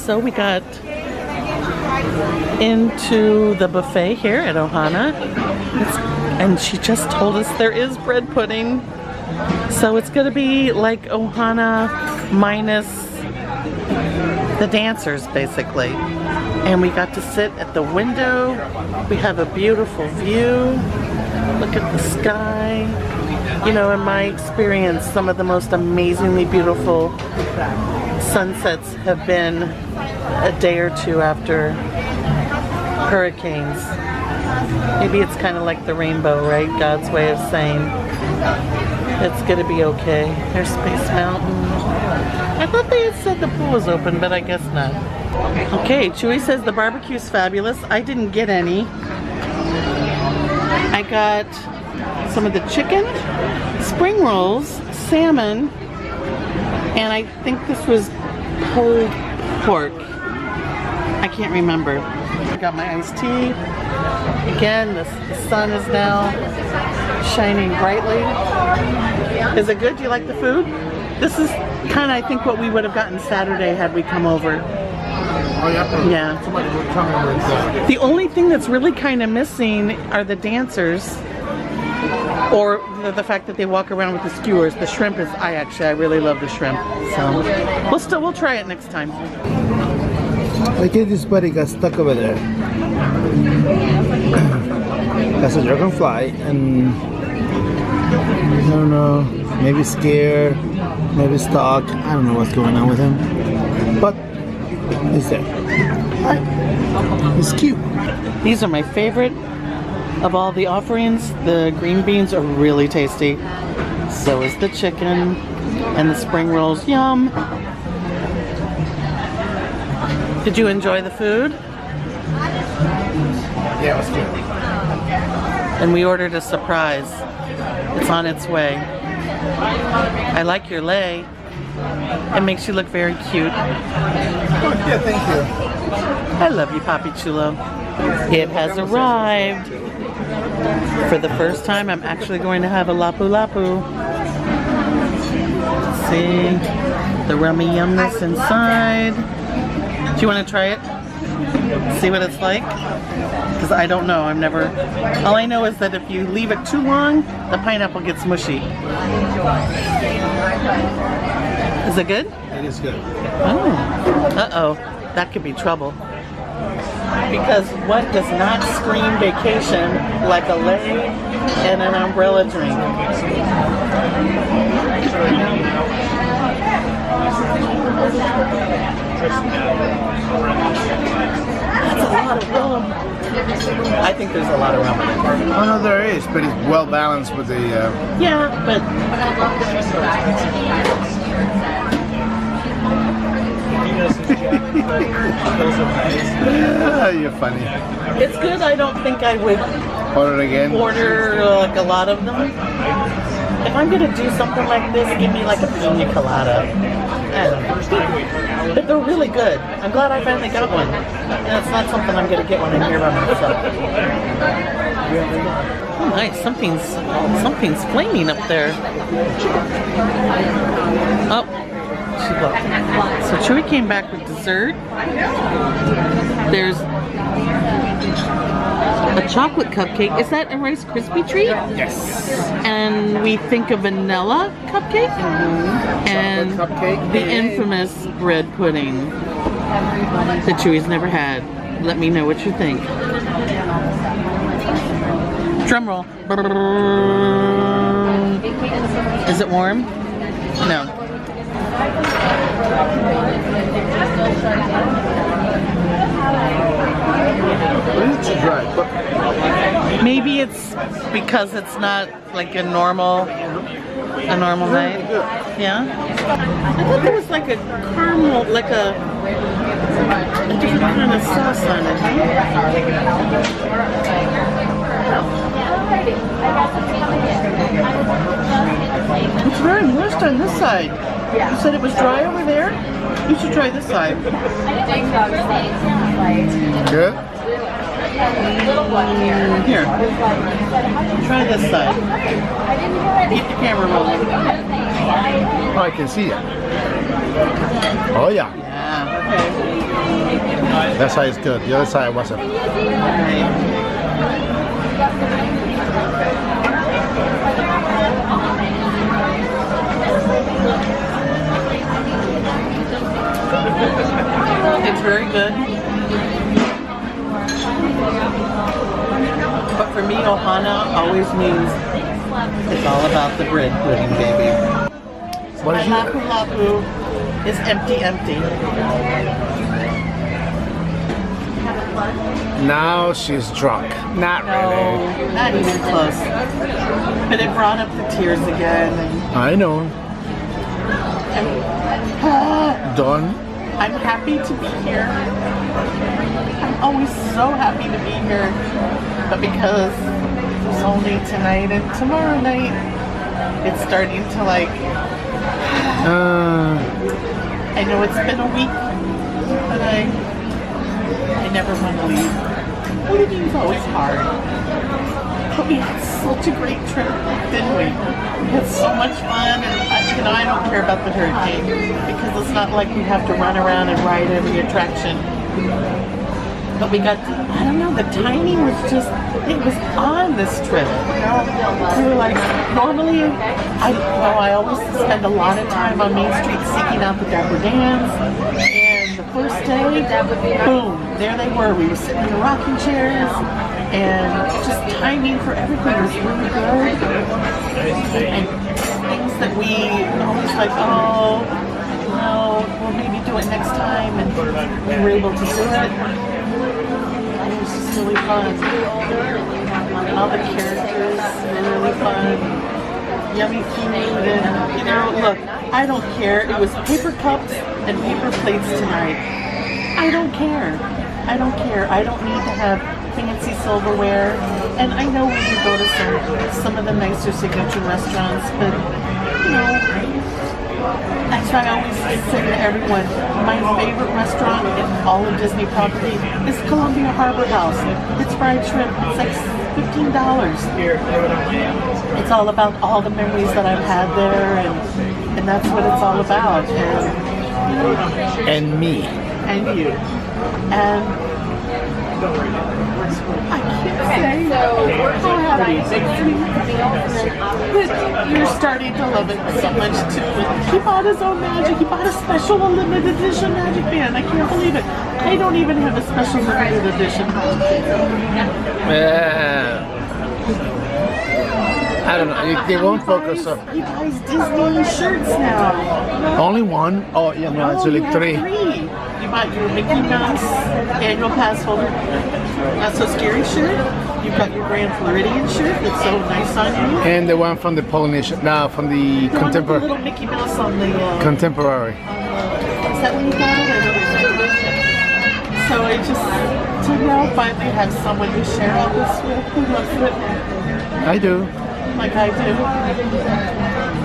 so we got into the buffet here at Ohana. And she just told us there is bread pudding. So it's gonna be like Ohana minus the dancers, basically. And we got to sit at the window. We have a beautiful view. Look at the sky. You know, in my experience, some of the most amazingly beautiful sunsets have been a day or two after hurricanes. Maybe it's kind of like the rainbow, right? God's way of saying it's gonna be okay. There's Space Mountain. I thought they had said the pool was open, but I guess not. Okay, Chuy says the barbecue's fabulous. I didn't get any. I got some of the chicken, spring rolls, salmon, and I think this was pulled pork. I can't remember. I got my iced tea. Again, the sun is now shining brightly. Is it good? Do you like the food? This is kind of, I think, what we would have gotten Saturday had we come over. Oh, yeah. Somebody would come over and say. The only thing that's really kind of missing are the dancers, or the fact that they walk around with the skewers. The shrimp is, I really love the shrimp. So we'll try it next time. I think this buddy got stuck over there. That's a dragonfly, and I don't know, maybe scared, maybe stuck. I don't know what's going on with him, but he's there. Hi. He's cute. These are my favorite of all the offerings. The green beans are really tasty. So is the chicken and the spring rolls. Yum. Did you enjoy the food? Yeah, it was good. And we ordered a surprise. It's on its way. I like your lei. It makes you look very cute. Oh, yeah, thank you. I love you, Papi Chulo. It has arrived. For the first time, I'm actually going to have a lapu lapu. Let's see the rummy yumness inside. Do you want to try it? See what it's like? Because I don't know. I've never... All I know is that if you leave it too long, the pineapple gets mushy. Is it good? It is good. Oh. Uh-oh. That could be trouble. Because what does not scream vacation like a lei and an umbrella drink? That's a lot of rum. I think there's a lot of rum in it. Oh no, there is, but it's well balanced with the... Yeah, but... You're funny. It's good. I don't think I would Order it again? order like a lot of them. If I'm gonna do something like this, give me like a pina colada. I don't know. But they're really good. I'm glad I finally got one. And it's not something I'm gonna get when I'm here by myself. Oh, nice. Something's flaming up there. Oh. She looked. So Chuy came back with dessert. There's a chocolate cupcake. Is that a Rice Krispie treat? Yes. And we think a vanilla cupcake? And cupcake the infamous bread pudding that Chuy's never had. Let me know what you think. Drum roll. Is it warm? No. Maybe it's because it's not like a normal night. Yeah. I thought there was like a caramel, like a different kind of sauce on it. It's very moist on this side. You said it was dry over there? You should try this side. Good? Here. Try this side. Keep the camera rolling. Oh, I can see it. Oh, yeah. Yeah. Okay. That side is good. The other side wasn't. It's very good. But for me, Ohana always means it's all about the bread pudding, baby. What is Lapu Lapu is empty, empty. Now she's drunk. Not really. No, not even close. But it brought up the tears again. I know. Done. I'm happy to be here. I'm always so happy to be here. But because it's only tonight and tomorrow night, it's starting to like... I know it's been a week, but I never want to leave. Leaving's always hard. But we had such a great trip, didn't we? We had so much fun, and I don't care about the hurricane because it's not like we have to run around and ride every attraction. But we got, I don't know, the timing was just, it was on this trip. We were like, normally, I always spend a lot of time on Main Street seeking out the Dapper Dans. And the first day, boom, there they were. We were sitting in the rocking chairs, and just timing for everything was really good. And things that we always like, oh, no, we'll maybe do it next time, and we were able to do it. It was just really fun. All the characters were really fun. Yummy food, and you know, look, I don't care. It was paper cups and paper plates tonight. I don't care. I don't care. I don't need to have fancy silverware. And I know we can go to some of the nicer signature restaurants, but you know, that's why I always say to everyone, my favorite restaurant in all of Disney property is Columbia Harbor House. It's fried shrimp. It's like $15. It's all about all the memories that I've had there, and that's what it's all about. And me. And you. And I can't say how happy it makes me that you're starting to love it so much too. He bought his own magic. He bought a special limited edition magic band. I can't believe it. I don't even have a special limited edition. I don't know. They won't focus on. He buys Disney shirts now. Only one? Oh, yeah, no, it's like three. You bought your Mickey Mouse annual pass holder, Not So Scary shirt. You've got your Grand Floridian shirt that's so nice on you. And the one from the Polynesian, no, from the contemporary. Little Mickey Mouse on the contemporary. Is that what you got? I don't know. So I just to now finally have someone to share all this with who loves it. I do. Like I do.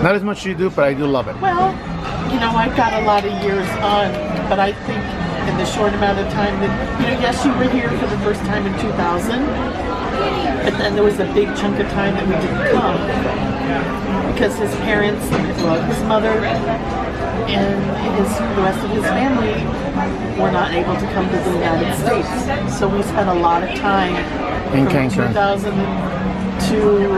Not as much as you do, but I do love it. Well, you know, I've got a lot of years on, but I think in the short amount of time that, you know, yes, you were here for the first time in 2000, but then there was a big chunk of time that we didn't come because his parents, well, his mother and the rest of his family were not able to come to the United States. So we spent a lot of time in from Cancun. 2000 to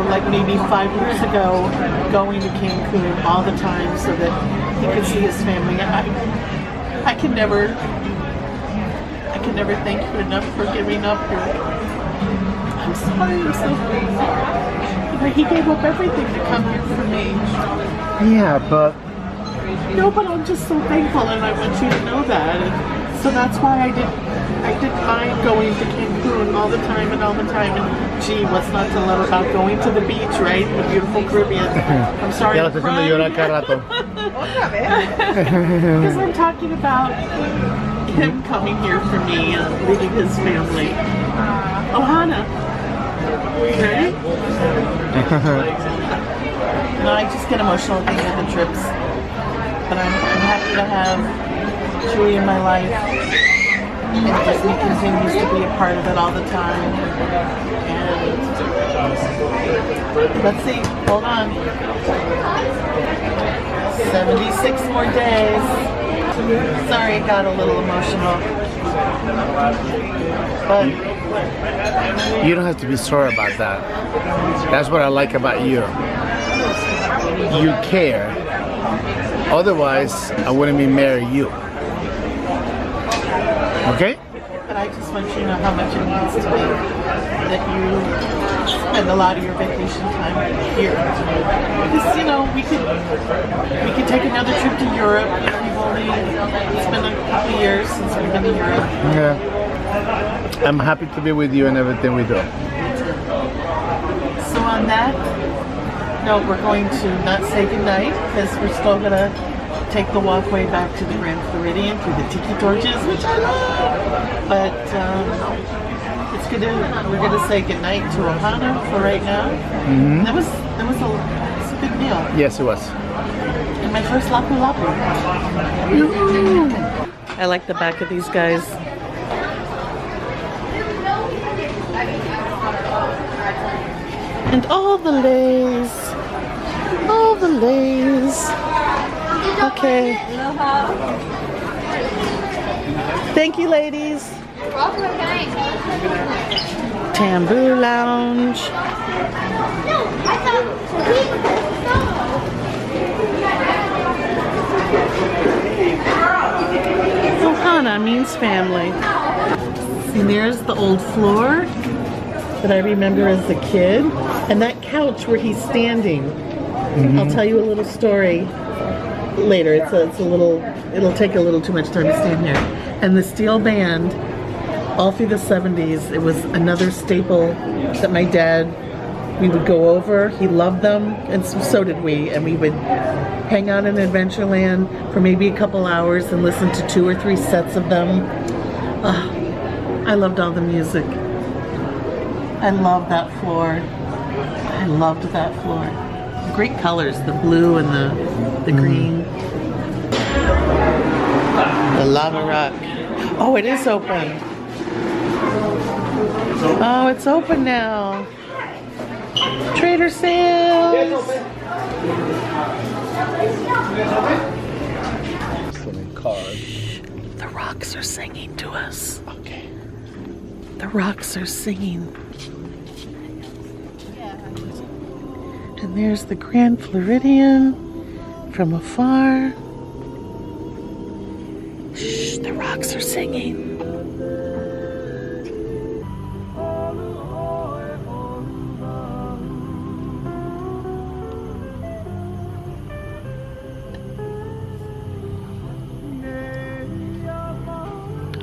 like maybe 5 years ago going to Cancun all the time so that he could see his family. I can never thank you enough for giving up your... I'm sorry, I'm so grateful. He gave up everything to come here for me. Yeah, but... No, but I'm just so thankful, and I want you to know that. And so that's why I didn't mind going to Cancun all the time. And gee, what's not to love about going to the beach, right? The beautiful Caribbean. I'm sorry. Because I'm talking about him coming here for me and leaving his family. Ohana. Ready? No, I just get emotional thinking of the trips. But I'm happy to have Chuy in my life. And Disney continues to be a part of it all the time. And let's see, hold on. 76 more days. Sorry, it got a little emotional. But You don't have to be sorry about that. That's what I like about you. You care. Otherwise, I wouldn't be marrying you. Okay? but I just want you to know how much it means to me that you spend a lot of your vacation time here. Because, you know, we could take another trip to Europe. We've only spent a couple of years since we've been to Europe. Yeah. I'm happy to be with you in everything we do. So on that note, we're going to not say goodnight because we're still going to take the walkway back to the Grand Floridian through the tiki torches, which I love. But we're gonna say goodnight to Ohana for right now. Mm-hmm. It was a good meal. Yes, it was. And my first lapu lapu. I like the back of these guys. And all the lays. All the lays. Okay. Thank you, ladies. Tamboo Lounge. Ohana means family. And there's the old floor that I remember as a kid. And that couch where he's standing. Mm-hmm. I'll tell you a little story later. It's a little, it'll take a little too much time to stand here. And the steel band, all through the 70s, it was another staple that my dad, we would go over. He loved them, and so did we. And we would hang out in Adventureland for maybe a couple hours and listen to 2 or 3 sets of them. I loved all the music. I loved that floor. I loved that floor. Great colors, the blue and the green. The lava rock. Oh, it is open. Oh, it's open now. Trader Sam's. The rocks are singing to us. Okay. The rocks are singing. And there's the Grand Floridian from afar. Shh, the rocks are singing.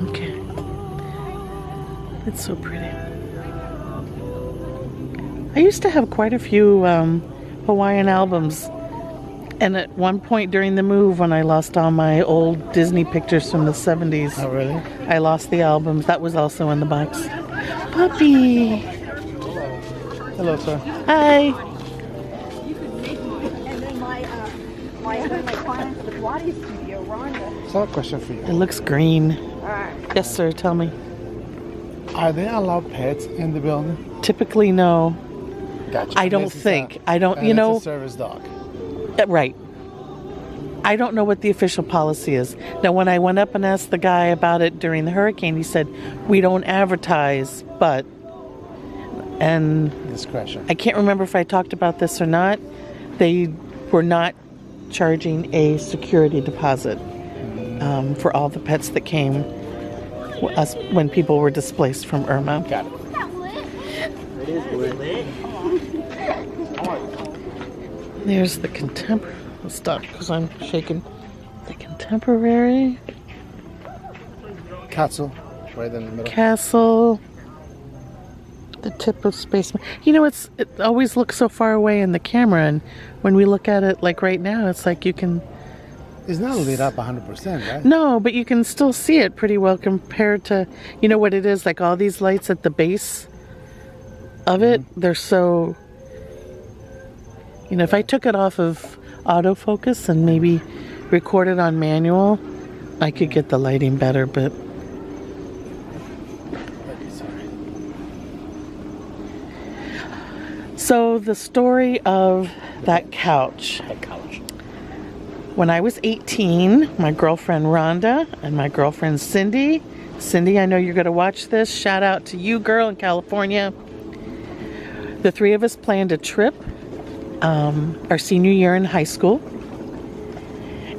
Okay. It's so pretty. I used to have quite a few Hawaiian albums, and at one point during the move when I lost all my old Disney pictures from the 70s, Oh, really? I lost the albums. That was also in the box. Puppy! Hello, sir. Hi! And then my client at the Pilates studio, Rhonda. So I have a question for you. It looks green. Alright. Yes, sir, tell me. Are they allowed pets in the building? Typically, no. Gotcha. I don't This is think. a- I don't, and you it's know. a service dog. Right. I don't know what the official policy is. Now, when I went up and asked the guy about it during the hurricane, he said, we don't advertise, but, and Discretion. I can't remember if I talked about this or not, they were not charging a security deposit for all the pets that came us when people were displaced from Irma. Got it. There's the contemporary. Stop, because I'm shaking. The contemporary Castle, right in the middle. castle. The tip of space. You know, it always looks so far away in the camera, and when we look at it, like right now, it's like you can. It's not lit up 100%, right? No, but you can still see it pretty well compared to, you know what it is, like all these lights at the base of it, they're so, you know, if I took it off of autofocus and maybe recorded on manual, I could get the lighting better, but so the story of that couch when I was 18, my girlfriend Rhonda and my girlfriend Cindy. Cindy, I know you're going to watch this. Shout out to you, girl, in California. The three of us planned a trip our senior year in high school.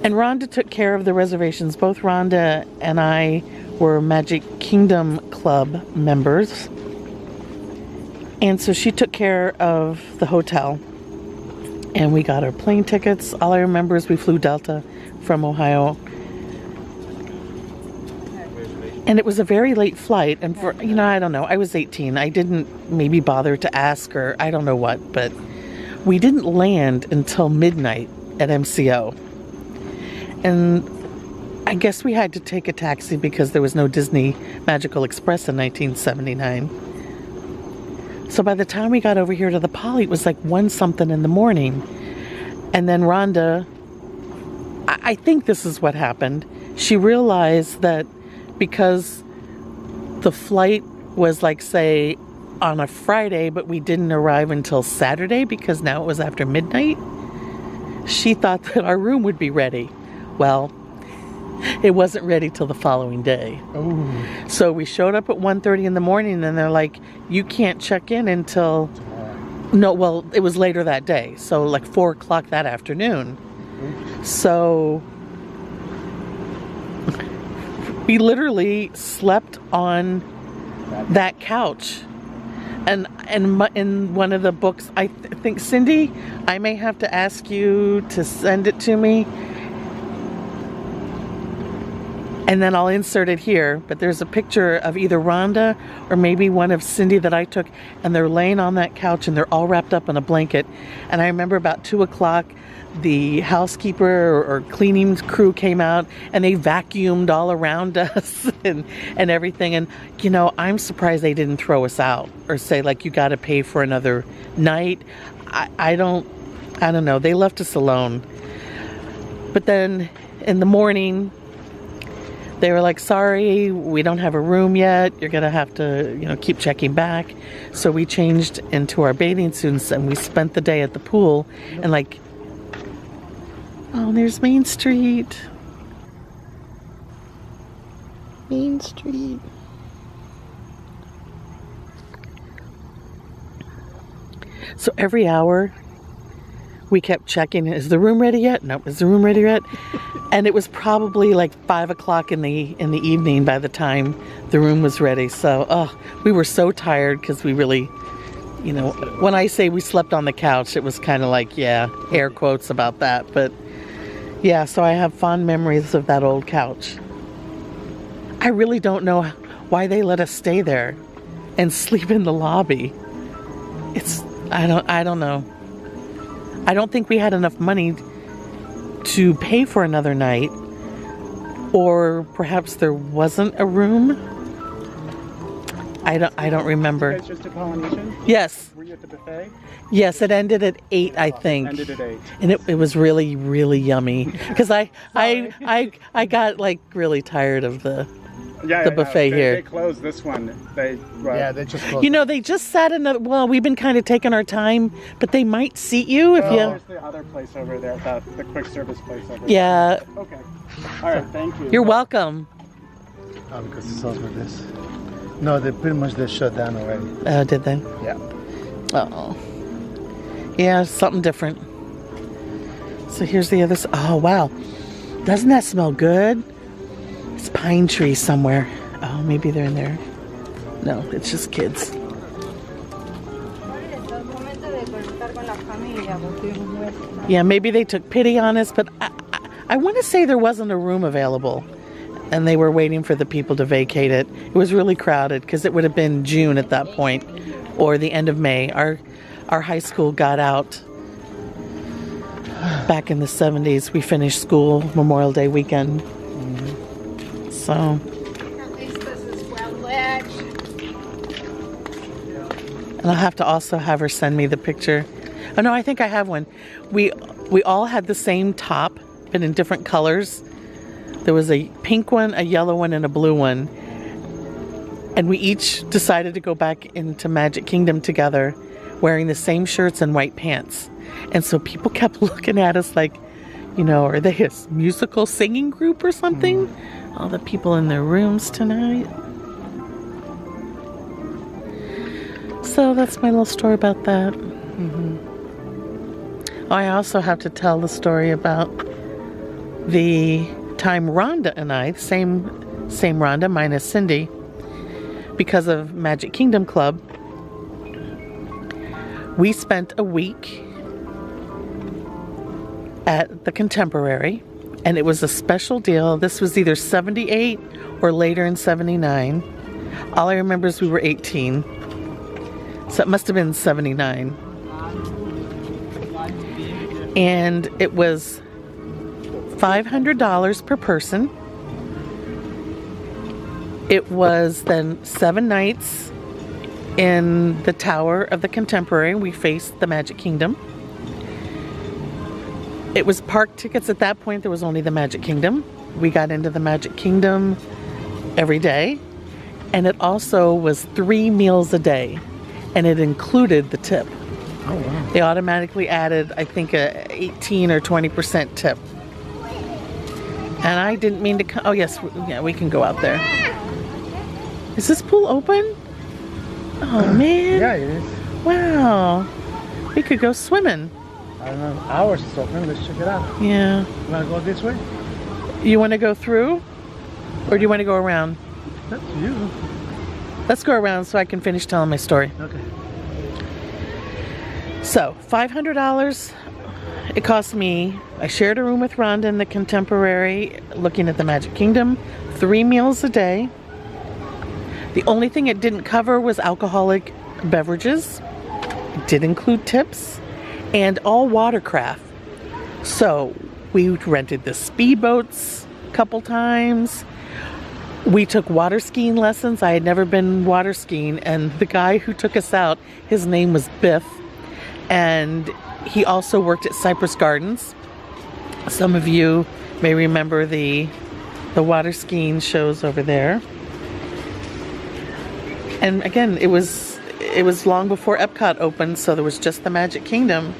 And Rhonda took care of the reservations. Both Rhonda and I were Magic Kingdom Club members. And so she took care of the hotel. And we got our plane tickets. All I remember is we flew Delta from Ohio. And it was a very late flight. And for, you know, I don't know. I was 18. I didn't maybe bother to ask or I don't know what. But we didn't land until midnight at MCO. And I guess we had to take a taxi because there was no Disney Magical Express in 1979. So by the time we got over here to the Poly, it was like 1 something in the morning. And then Rhonda, I think this is what happened. She realized that because the flight was like, say, on a Friday, but we didn't arrive until Saturday because now it was after midnight, she thought that our room would be ready. Well, it wasn't ready till the following day. Oh. So we showed up at 1:30 in the morning and they're like, you can't check in until... No, well, it was later that day. So like 4 o'clock that afternoon. So we literally slept on that couch. And in one of the books, I think, Cindy, I may have to ask you to send it to me. And then I'll insert it here, but there's a picture of either Rhonda or maybe one of Cindy that I took, and they're laying on that couch and they're all wrapped up in a blanket. And I remember about 2 o'clock, the housekeeper or cleaning crew came out and they vacuumed all around us and everything. And, you know, I'm surprised they didn't throw us out or say, like, you got to pay for another night. I don't know. They left us alone. But then in the morning, they were like, sorry, we don't have a room yet. You're going to have to, you know, keep checking back. So we changed into our bathing suits and we spent the day at the pool. And like, oh, there's Main Street. Main Street. So every hour, we kept checking, is the room ready yet? No, is the room ready yet? And it was probably like 5 o'clock in the evening by the time the room was ready. So, we were so tired because we really, you know, when I say we slept on the couch, it was kind of like, yeah, air quotes about that. But yeah, so I have fond memories of that old couch. I really don't know why they let us stay there and sleep in the lobby. I don't know. I don't think we had enough money to pay for another night, or perhaps there wasn't a room. I don't remember. You guys just to Polynesian? Yes. Were you at the buffet? Yes, it ended at 8, I think. Ended at 8. And it was really, really yummy because I got like really tired of the buffet here. They closed this one. They just closed. You know, they just sat in well, we've been kind of taking our time, but they might seat you if you... There's the other place over there, the quick service place over there. Yeah. Okay. All right, thank you. You're welcome. Oh, because it's over this. No, they pretty much shut down already. Oh, did they? Yeah. Oh. Yeah, something different. So here's the other... Oh, wow. Doesn't that smell good? It's pine trees somewhere. Oh, maybe they're in there. No, it's just kids. Yeah, maybe they took pity on us, but I want to say there wasn't a room available. And they were waiting for the people to vacate it. It was really crowded because it would have been June at that point, or the end of May. Our high school got out back in the 70s. We finished school Memorial Day weekend. So. And I'll have to also have her send me the picture. Oh no, I think I have one. We all had the same top, but in different colors. There was a pink one, a yellow one, and a blue one. And we each decided to go back into Magic Kingdom together, wearing the same shirts and white pants. And so people kept looking at us like, You know, are they a musical singing group or something? All the people in their rooms tonight. So that's my little story about that. Oh, I also have to tell the story about the time Rhonda and I, same Rhonda minus Cindy, because of Magic Kingdom Club, we spent a week at the Contemporary, and it was a special deal. This was either 78 or later in 79. All I remember is we were 18, so it must have been 79. And it was $500 per person. It was then 7 nights in the Tower of the Contemporary. We faced the Magic Kingdom. It was park tickets at that point. There was only the Magic Kingdom. We got into the Magic Kingdom every day. And it also was 3 meals a day. And it included the tip. Oh, wow. They automatically added, I think, a 18 or 20% tip. And I didn't mean to come. Oh, yes. Yeah, we can go out there. Is this pool open? Oh, man. Yeah, it is. Wow. We could go swimming. I don't know. Ours is open. Let's check it out. Yeah. You want to go this way? You want to go through? Or do you want to go around? That's you. Let's go around so I can finish telling my story. Okay. So, $500 it cost me. I shared a room with Rhonda in the Contemporary, looking at the Magic Kingdom, 3 meals a day. The only thing it didn't cover was alcoholic beverages. It did include tips and all watercraft. So we rented the speedboats a couple times. We took water skiing lessons. I had never been water skiing, and the guy who took us out, his name was Biff, and he also worked at Cypress Gardens. Some of you may remember the water skiing shows over there. And again, it was long before Epcot opened, so there was just the Magic Kingdom.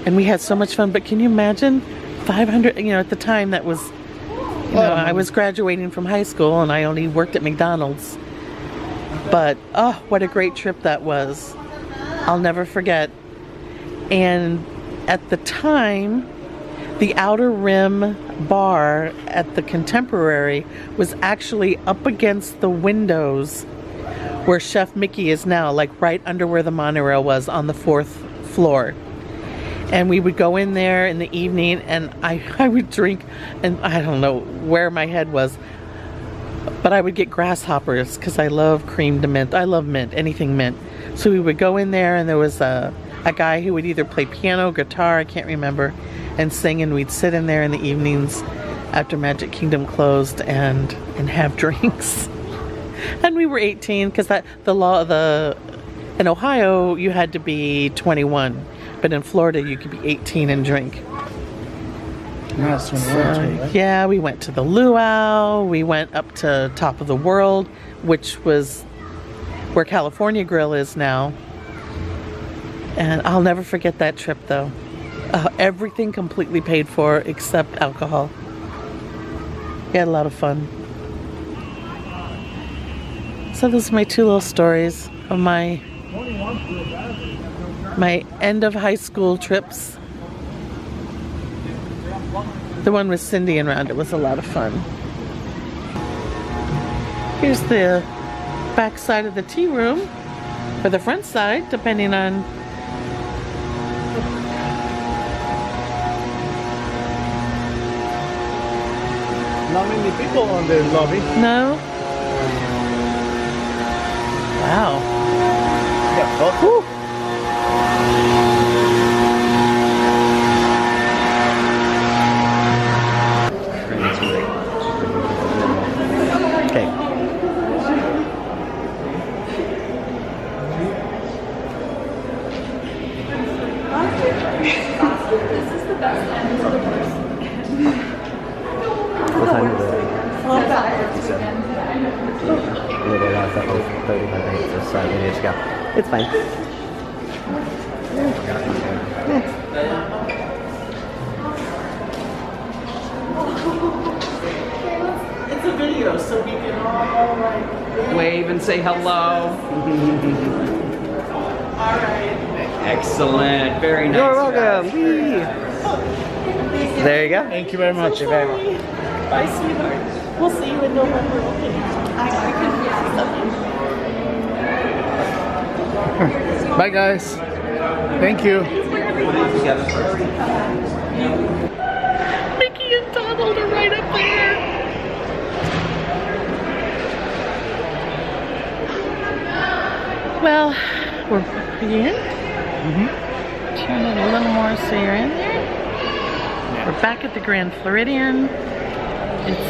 And we had so much fun. But can you imagine 500, at the time that was, I was graduating from high school and I only worked at McDonald's. But, oh, what a great trip that was. I'll never forget. And at the time, the Outer Rim bar at the Contemporary was actually up against the windows where Chef Mickey is now, like right under where the monorail was on the 4th floor. And we would go in there in the evening and I would drink, and I don't know where my head was, but I would get grasshoppers because I love creamed mint. I love mint, anything mint. So we would go in there and there was a guy who would either play piano, guitar, I can't remember, and sing, and we'd sit in there in the evenings after Magic Kingdom closed and have drinks. And we were 18 because in Ohio you had to be 21, but in Florida you could be 18 and drink. Yeah, we went to the luau. We went up to Top of the World, which was where California Grill is now. And I'll never forget that trip though. Everything completely paid for except alcohol. We had a lot of fun. So those are my 2 little stories of my end of high school trips. The one with Cindy and Rhonda was a lot of fun. Here's the back side of the tea room, or the front side, depending on. Not many people on the lobby. No? Wow. Yeah, both. Woo. Okay. What time is it? 57. A little less, that was 35 minutes or so. We need to go. It's fine. It's a video, so we can all like Wave and say hello. all right. Excellent. Very nice. You're welcome. There you go. Thank you very much. Bye, sweetheart. We'll see you in November. Okay. I can Bye, guys. Thank you. Mickey and Donald are right up there. Well, are you in? Turn it a little more so you're in there. We're back at the Grand Floridian. It's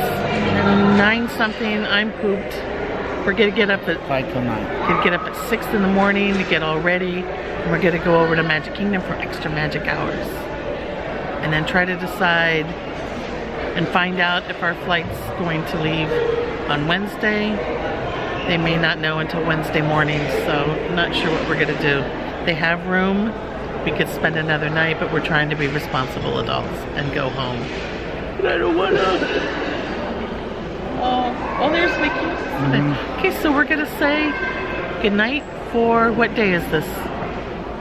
9 something. I'm pooped. We're gonna get up at 5 till 9. Gonna get up at 6 in the morning to get all ready. And we're gonna go over to Magic Kingdom for extra magic hours. And then try to decide and find out if our flight's going to leave on Wednesday. They may not know until Wednesday morning, so not sure what we're gonna do. They have room. We could spend another night, but we're trying to be responsible adults and go home. But I don't wanna. Oh, there's Mickey. Okay, so we're gonna say good night for, what day is this?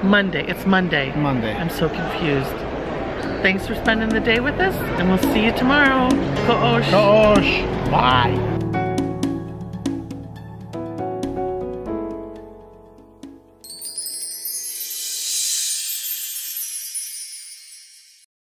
Monday. It's Monday. Monday. I'm so confused. Thanks for spending the day with us, and we'll see you tomorrow. Ko-osh. Ko-osh. Bye.